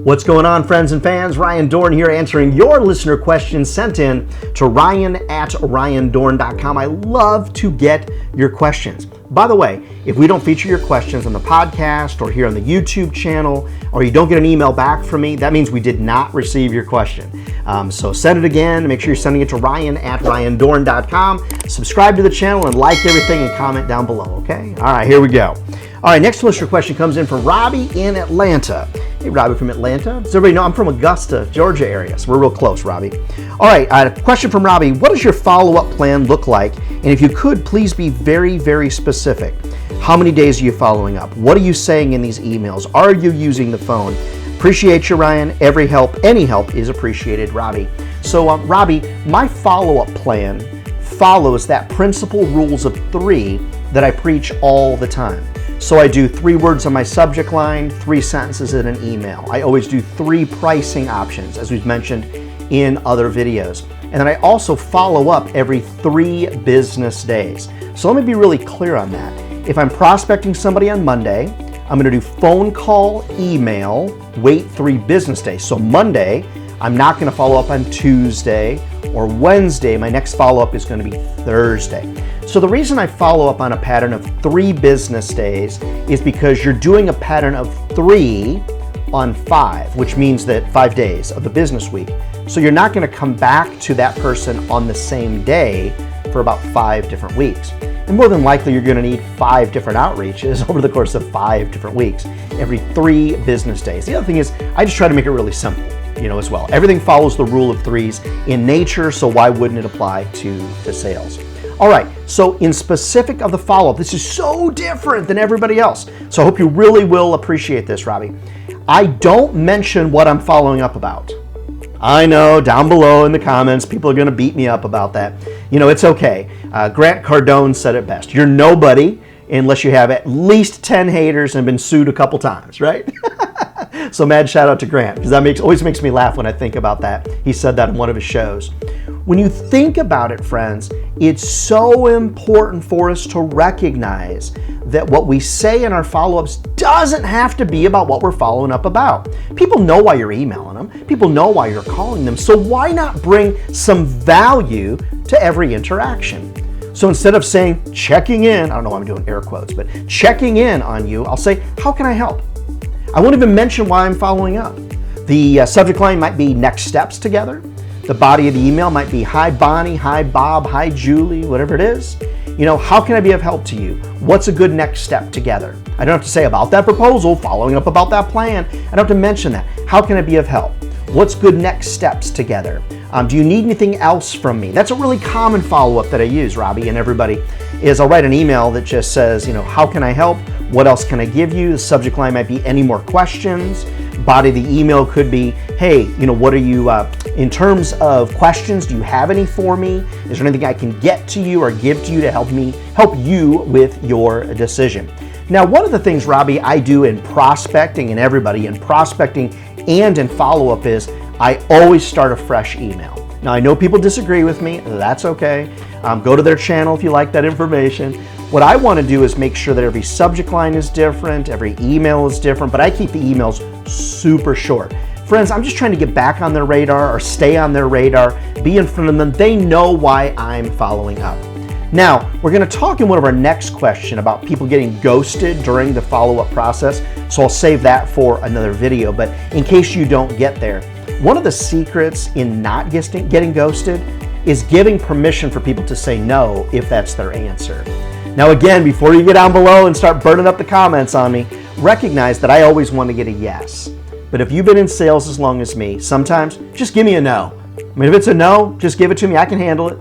What's going on, friends and fans? Ryan Dohrn here, answering your listener questions sent in to ryan@ryandohrn.com. I love to get your questions. By the way, if we don't feature your questions on the podcast or here on the YouTube channel, or you don't get an email back from me, that means we did not receive your question. So send it again. Make sure you're sending it to ryan@ryandohrn.com. Subscribe to the channel and like everything and comment down below, okay? All right, here we go. All right, next listener question comes in from Robby in Atlanta. Hey, Robby from Atlanta. Does everybody know I'm from Augusta, Georgia area, so we're real close, Robby. All right, a question from Robby. What does your follow-up plan look like? And if you could, please be very, very specific. How many days are you following up? What are you saying in these emails? Are you using the phone? Appreciate you, Ryan. Every help, any help is appreciated, Robby. So, Robby, my follow-up plan follows that principal rules of 3 that I preach all the time. So I do 3 words on my subject line, 3 sentences in an email. I always do 3 pricing options, as we've mentioned in other videos. And then I also follow up every 3 business days. So let me be really clear on that. If I'm prospecting somebody on Monday, I'm going to do phone call, email, wait 3 business days. So Monday, I'm not going to follow up on Tuesday or Wednesday. My next follow-up is going to be Thursday. So the reason I follow up on a pattern of 3 business days is because you're doing a pattern of 3 on 5, which means that 5 days of the business week. So you're not going to come back to that person on the same day for about 5 different weeks. And more than likely, you're going to need 5 different outreaches over the course of 5 different weeks, every 3 business days. The other thing is, I just try to make it really simple, as well. Everything follows the rule of 3s in nature, so why wouldn't it apply to sales? All right, so in specific of the follow-up, this is so different than everybody else. So I hope you really will appreciate this, Robby. I don't mention what I'm following up about. I know down below in the comments, people are going to beat me up about that. It's okay. Grant Cardone said it best. You're nobody unless you have at least 10 haters and been sued a couple times, right? So mad shout out to Grant, because that always makes me laugh when I think about that. He said that in one of his shows. When you think about it, friends, it's so important for us to recognize that what we say in our follow-ups doesn't have to be about what we're following up about. People know why you're emailing them. People know why you're calling them. So why not bring some value to every interaction? So instead of saying checking in, I don't know why I'm doing air quotes, but checking in on you, I'll say, how can I help? I won't even mention why I'm following up. The subject line might be next steps together. The body of the email might be, hi Bonnie, hi Bob, hi Julie, whatever it is. How can I be of help to you? What's a good next step together? I don't have to say about that proposal, following up about that plan. I don't have to mention that. How can I be of help? What's good next steps together? Do you need anything else from me? That's a really common follow-up that I use, Robby, and everybody, is I'll write an email that just says, how can I help? What else can I give you? The subject line might be any more questions. Body of the email could be, hey, what are you, in terms of questions, do you have any for me? Is there anything I can get to you or give to you to help you with your decision? Now, one of the things, Robby, I do in prospecting, and everybody in prospecting and in follow-up, is I always start a fresh email. Now, I know people disagree with me. That's okay. Go to their channel if you like that information. What I want to do is make sure that every subject line is different, every email is different, but I keep the emails super short. Friends, I'm just trying to get back on their radar or stay on their radar, be in front of them. They know why I'm following up. Now, we're going to talk in one of our next questions about people getting ghosted during the follow-up process, so I'll save that for another video. But in case you don't get there, one of the secrets in not getting ghosted is giving permission for people to say no if that's their answer. Now again, before you get down below and start burning up the comments on me, recognize that I always want to get a yes. But if you've been in sales as long as me, sometimes just give me a no. If it's a no, just give it to me. I can handle it,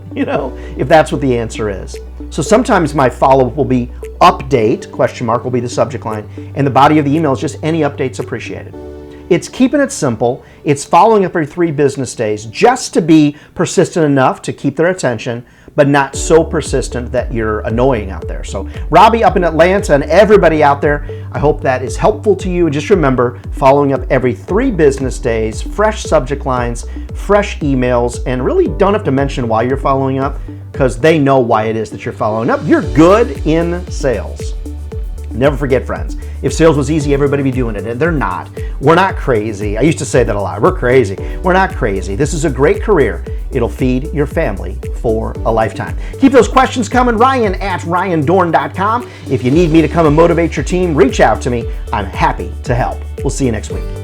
if that's what the answer is. So sometimes my follow-up will be update, ? Will be the subject line, and the body of the email is just any updates appreciated. It's keeping it simple. It's following up every 3 business days just to be persistent enough to keep their attention, but not so persistent that you're annoying out there. So Robby up in Atlanta and everybody out there, I hope that is helpful to you. And just remember, following up every 3 business days, fresh subject lines, fresh emails, and really don't have to mention why you're following up, because they know why it is that you're following up. You're good in sales. Never forget, friends, if sales was easy, everybody would be doing it, and they're not. We're not crazy. I used to say that a lot. We're crazy. We're not crazy. This is a great career. It'll feed your family for a lifetime. Keep those questions coming. Ryan at RyanDohrn.com. If you need me to come and motivate your team, reach out to me. I'm happy to help. We'll see you next week.